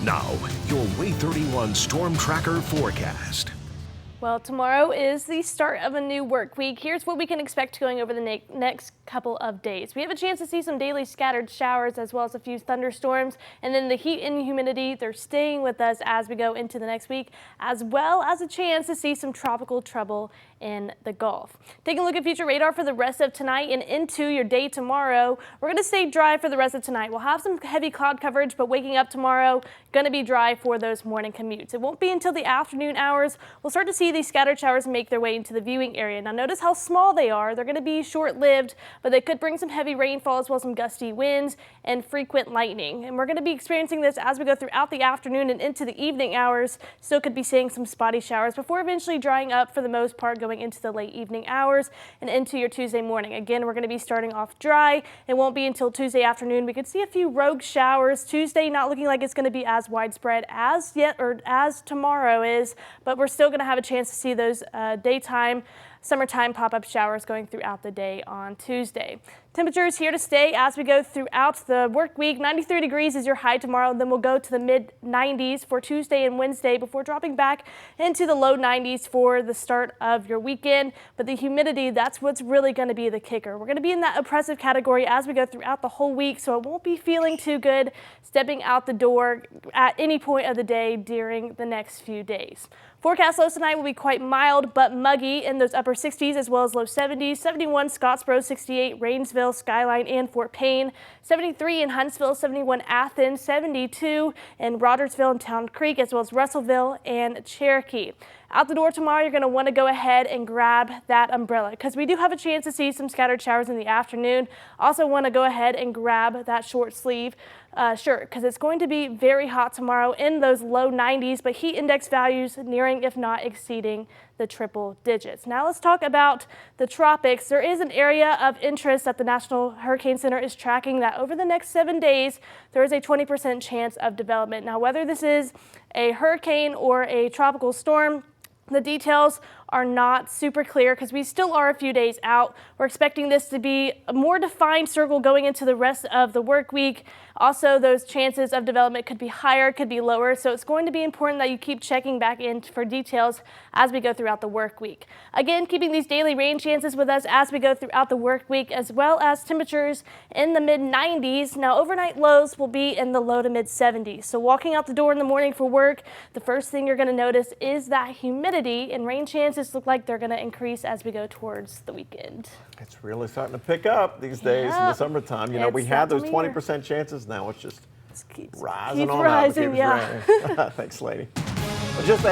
Now, your Way 31 Storm Tracker forecast. Well, tomorrow is the start of a new work week. Here's what we can expect going over the next couple of days. We have a chance to see some daily scattered showers as well as a few thunderstorms. And then the heat and humidity, they're staying with us as we go into the next week, as well as a chance to see some tropical trouble in the Gulf. Taking a look at future radar for the rest of tonight and into your day tomorrow. We're going to stay dry for the rest of tonight. We'll have some heavy cloud coverage, but waking up tomorrow, going to be dry for those morning commutes. It won't be until the afternoon hours we'll start to see these scattered showers make their way into the viewing area. Now notice how small they are. They're going to be short-lived, but they could bring some heavy rainfall as well as some gusty winds and frequent lightning. And we're going to be experiencing this as we go throughout the afternoon and into the evening hours. Still could be seeing some spotty showers before eventually drying up for the most part going into the late evening hours and into your Tuesday morning. Again, we're going to be starting off dry. It won't be until Tuesday afternoon. We could see a few rogue showers. Tuesday not looking like it's going to be as widespread as yet or as tomorrow is, but we're still going to have a chance to see those daytime summertime pop-up showers going throughout the day on Tuesday. Temperatures here to stay as we go throughout the work week. 93 degrees is your high tomorrow. Then we'll go to the mid 90s for Tuesday and Wednesday before dropping back into the low 90s for the start of your weekend. But the humidity, that's what's really going to be the kicker. We're going to be in that oppressive category as we go throughout the whole week, so it won't be feeling too good stepping out the door at any point of the day during the next few days. Forecast lows tonight will be quite mild but muggy in those upper 60s as well as low 70s. 71 Scottsboro, 68 Rainsville, Skyline, and Fort Payne. 73 in Huntsville, 71 Athens, 72 in Rogersville and Town Creek as well as Russellville and Cherokee. Out the door tomorrow, you're going to want to go ahead and grab that umbrella because we do have a chance to see some scattered showers in the afternoon. Also want to go ahead and grab that short sleeve shirt because it's going to be very hot tomorrow in those low 90s, but heat index values nearing, if not exceeding, the triple digits. Now let's talk about the tropics. There is an area of interest that the National Hurricane Center is tracking that over the next 7 days, there is a 20% chance of development. Now, whether this is a hurricane or a tropical storm, the details are not super clear because we still are a few days out. We're expecting this to be a more defined circle going into the rest of the work week. Also, those chances of development could be higher, could be lower. So it's going to be important that you keep checking back in for details as we go throughout the work week. Again, keeping these daily rain chances with us as we go throughout the work week, as well as temperatures in the mid 90s. Now, overnight lows will be in the low to mid 70s. So walking out the door in the morning for work, the first thing you're going to notice is that humidity, and rain chances look like they're going to increase as we go towards the weekend. It's really starting to pick up these days in the summertime. You know, we had those 20% chances. Now it's just rising on up. Yeah. Thanks, Laine. Just ahead.